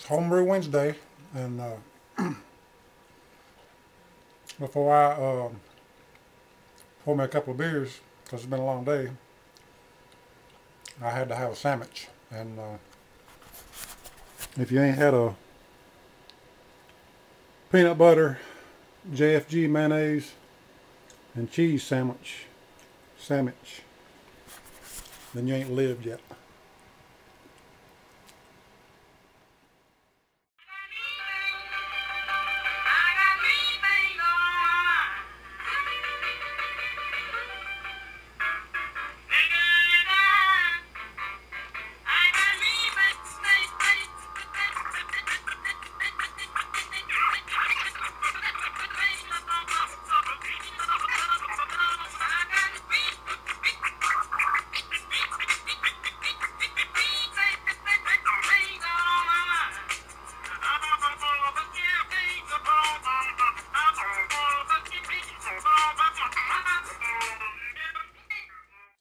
Homebrew Wednesday, and before I pour me a couple of beers, because it's been a long day, I had to have a sandwich. And if you ain't had a peanut butter, JFG mayonnaise, and cheese sandwich, then you ain't lived yet.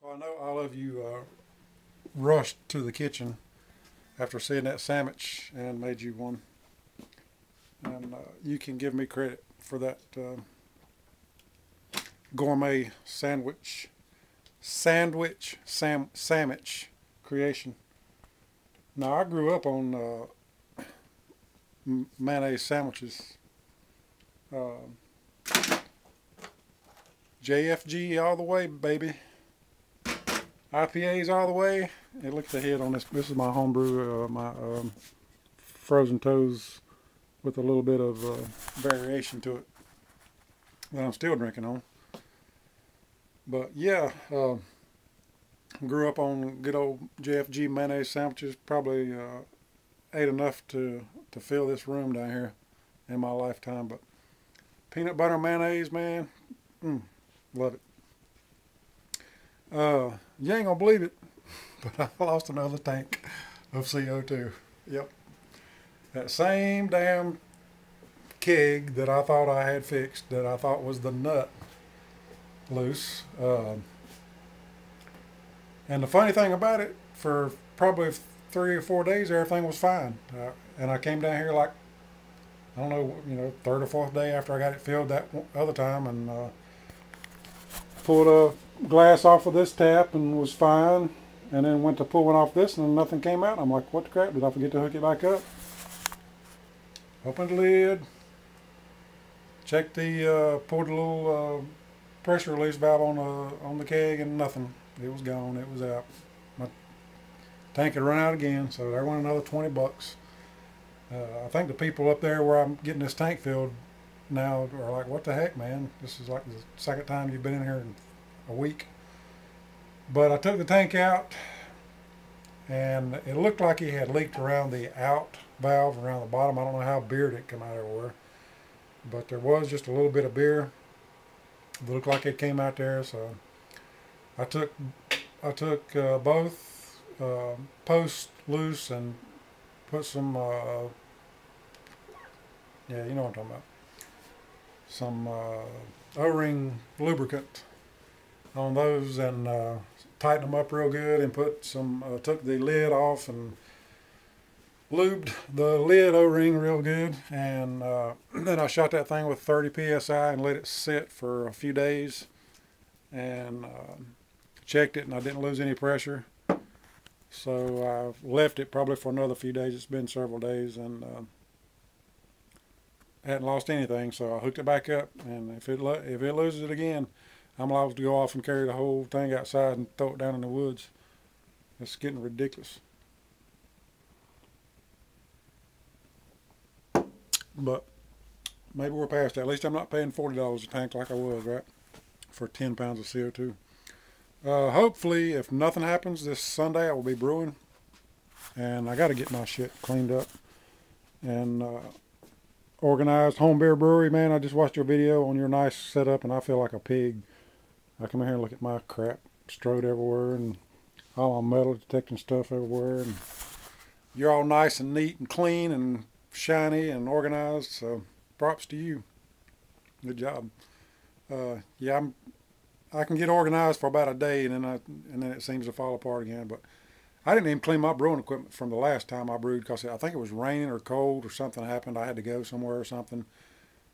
I know all of you rushed to the kitchen after seeing that sandwich and made you one. And you can give me credit for that gourmet sandwich creation. Now, I grew up on mayonnaise sandwiches. JFG all the way, baby. IPAs all the way. Hey, look at the head on this. This is my homebrew, my frozen toes with a little bit of variation to it that I'm still drinking on. But yeah, grew up on good old JFG mayonnaise sandwiches. Probably ate enough to fill this room down here in my lifetime. But peanut butter mayonnaise, man, love it. You ain't gonna believe it, but I lost another tank of CO2. Yep. That same damn keg that I thought I had fixed, that I thought was the nut loose. And the funny thing about it, for probably 3 or 4 days, everything was fine. And I came down here like, I don't know, third or fourth day after I got it filled that other time, and pulled a glass off of this tap and was fine, and then went to pull one off this and nothing came out. I'm like, what the crap, did I forget to hook it back up? Opened the lid, checked pulled the little pressure release valve on the keg, and nothing. It was gone, it was out. My tank had run out again, so there went another 20 bucks. I think the people up there where I'm getting this tank filled now are like, what the heck, man? This is like the second time you've been in here in a week. But I took the tank out, and it looked like he had leaked around the out valve around the bottom. I don't know how beer didn't come out everywhere, but there was just a little bit of beer. It looked like it came out there, so I took both posts loose and put some yeah, you know what I'm talking about, some O-ring lubricant on those, and tighten them up real good, and put some took the lid off and lubed the lid O-ring real good, and then I shot that thing with 30 psi and let it sit for a few days, and checked it, and I didn't lose any pressure. So I left it probably for another few days. It's been several days, and hadn't lost anything. So I hooked it back up, and if it loses it again, I'm liable to go off and carry the whole thing outside and throw it down in the woods. It's getting ridiculous. But maybe we're past that. At least I'm not paying $40 a tank like I was, right? For 10 pounds of CO2. Hopefully, if nothing happens this Sunday, I will be brewing. And I got to get my shit cleaned up and organized. Home beer brewery, man. I just watched your video on your nice setup, and I feel like a pig. I come in here and look at my crap strode everywhere, and all my metal detecting stuff everywhere. And you're all nice and neat and clean and shiny and organized. So props to you. Good job. I can get organized for about a day, and then it seems to fall apart again. But I didn't even clean my brewing equipment from the last time I brewed because I think it was raining or cold or something happened. I had to go somewhere or something.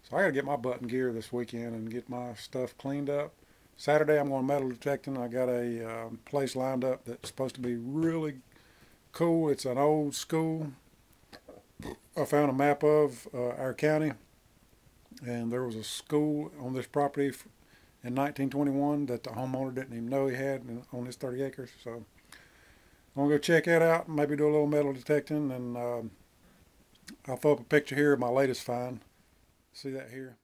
So I got to get my button gear this weekend and get my stuff cleaned up. Saturday I'm going metal detecting. I got a place lined up that's supposed to be really cool. It's an old school. I found a map of our county, and there was a school on this property in 1921 that the homeowner didn't even know he had on his 30 acres. So I'm going to go check that out and maybe do a little metal detecting, and I'll throw up a picture here of my latest find. See that here?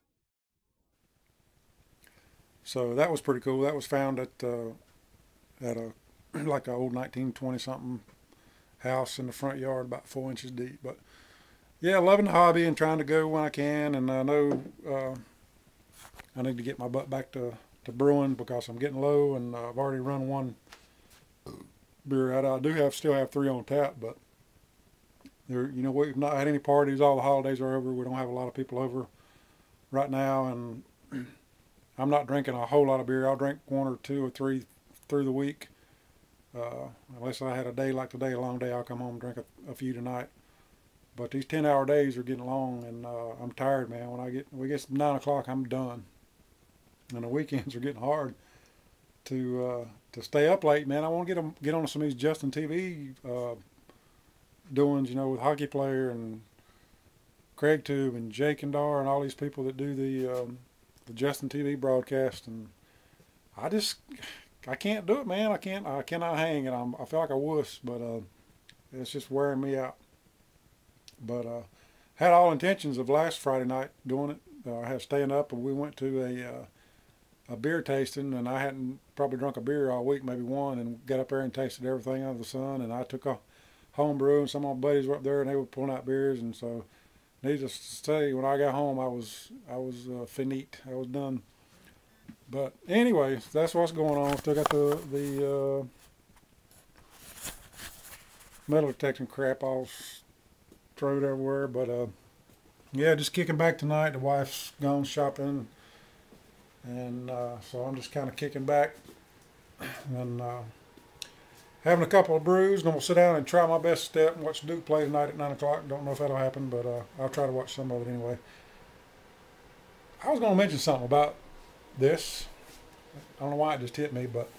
So that was pretty cool. That was found at a like an old 1920 something house in the front yard, about 4 inches deep. But yeah, loving the hobby and trying to go when I can. And I know I need to get my butt back to brewing because I'm getting low, and I've already run one beer out. I do still have 3 on tap, but we've not had any parties. All the holidays are over. We don't have a lot of people over right now, and I'm not drinking a whole lot of beer. I'll drink 1 or 2 or 3 through the week. Unless I had a day like today, a long day, I'll come home and drink a few tonight. But these 10-hour days are getting long, and I'm tired, man. When we get to 9 o'clock, I'm done. And the weekends are getting hard to stay up late, man. I want to get on some of these Justin TV doings, with Hockey Player and Craig Tube and Jake and Dar and all these people that do the Justin TV broadcast, and I can't do it, man. I cannot hang, and I feel like a wuss, but it's just wearing me out. But had all intentions of last Friday night doing it. I had staying up, and we went to a beer tasting, and I hadn't probably drunk a beer all week, maybe one, and got up there and tasted everything under the sun. And I took a Homebrew, and some of my buddies were up there, and they were pulling out beers, and so needless to say, when I got home, I was finite. I was done. But anyway, that's what's going on. Still got the metal detecting crap all thrown everywhere. But yeah, just kicking back tonight. The wife's gone shopping, and so I'm just kind of kicking back and having a couple of brews. And I'm gonna sit down and try my best step and watch Duke play tonight at 9 o'clock. Don't know if that'll happen, but I'll try to watch some of it anyway. I was gonna mention something about this. I don't know why it just hit me, but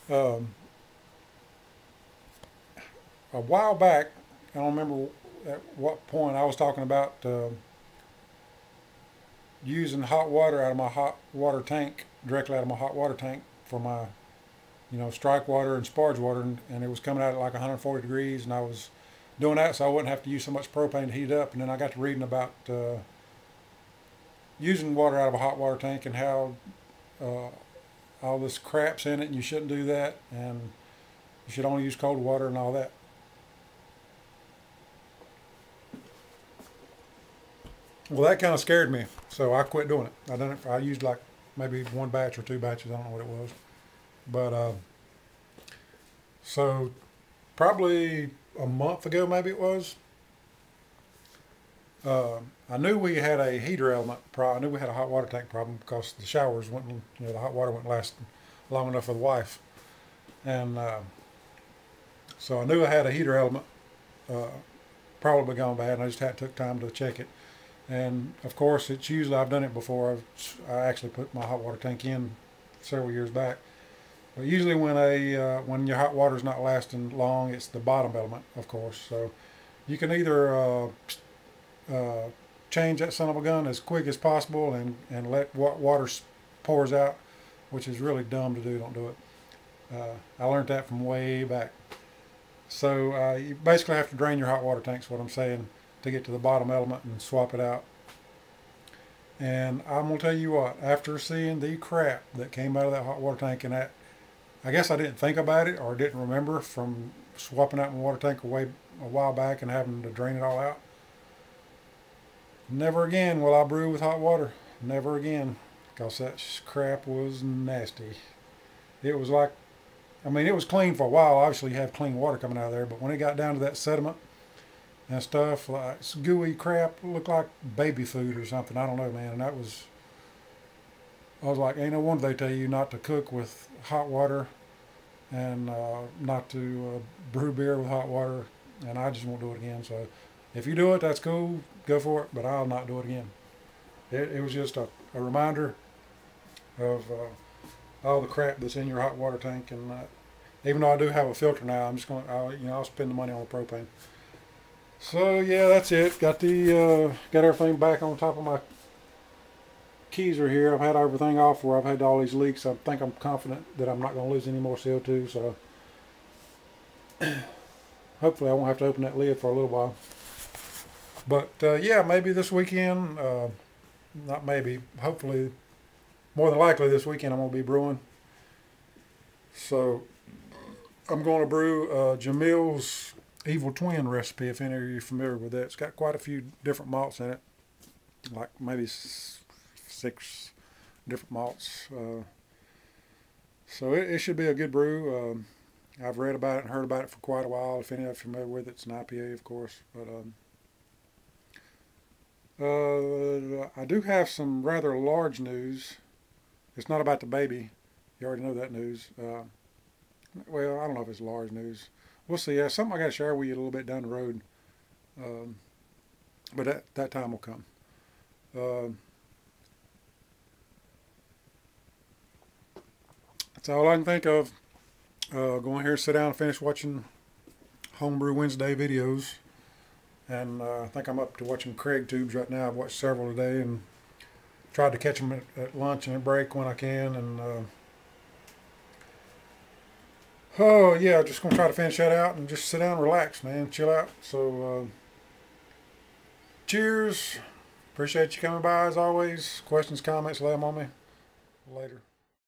a while back, I don't remember at what point, I was talking about using hot water out of my hot water tank, directly out of my hot water tank for my, strike water and sparge water, and it was coming out at like 140 degrees, and I was doing that so I wouldn't have to use so much propane to heat it up. And then I got to reading about using water out of a hot water tank and how all this crap's in it, and you shouldn't do that, and you should only use cold water and all that. Well, that kind of scared me, so I quit doing it. I used like maybe 1 batch or 2 batches. I don't know what it was, but so probably a month ago, maybe it was. I knew we had a heater element problem. I knew we had a hot water tank problem because the showers wouldn't, the hot water wouldn't last long enough for the wife. And so I knew I had a heater element probably gone bad, and I just took time to check it. And of course, it's usually, I've done it before. I actually put my hot water tank in several years back. But usually when your hot water is not lasting long, it's the bottom element, of course. So you can either change that son of a gun as quick as possible and let what water pours out, which is really dumb to do. Don't do it. I learned that from way back. So you basically have to drain your hot water tanks, what I'm saying, to get to the bottom element and swap it out. And I'm going to tell you what, after seeing the crap that came out of that hot water tank, and that, I guess I didn't think about it or didn't remember from swapping out my water tank a while back and having to drain it all out. Never again will I brew with hot water. Never again. Because that crap was nasty. It was like, it was clean for a while. Obviously you have clean water coming out of there, but when it got down to that sediment and stuff, like gooey crap, looked like baby food or something. I don't know, man. And I was like, ain't no wonder they tell you not to cook with hot water and not to brew beer with hot water, and I just won't do it again. So if you do it, that's cool, go for it, but I'll not do it again. It was just a reminder of all the crap that's in your hot water tank, and even though I do have a filter now, I'm just going to, I'll spend the money on the propane. So yeah, that's it. Got everything back on top of my keezer here. I've had everything off where I've had all these leaks. I think I'm confident that I'm not going to lose any more CO2. So hopefully I won't have to open that lid for a little while. But yeah, maybe this weekend, not maybe, hopefully, more than likely this weekend I'm going to be brewing. So I'm going to brew Jamil's Evil Twin recipe, if any of you are familiar with that. It's got quite a few different malts in it, like maybe 6 different malts. So it should be a good brew. I've read about it and heard about it for quite a while. If any of you are familiar with it, it's an IPA, of course. But I do have some rather large news. It's not about the baby. You already know that news. Well, I don't know if it's large news. We'll see. Yeah, something I got to share with you a little bit down the road. But that time will come. That's all I can think of. Go in here, sit down, and finish watching Homebrew Wednesday videos. And I think I'm up to watching Craig Tubes right now. I've watched several today and tried to catch them at lunch and at break when I can. And oh yeah, just gonna try to finish that out and just sit down and relax, man, chill out. So cheers. Appreciate you coming by as always. Questions, comments, lay them on me. Later.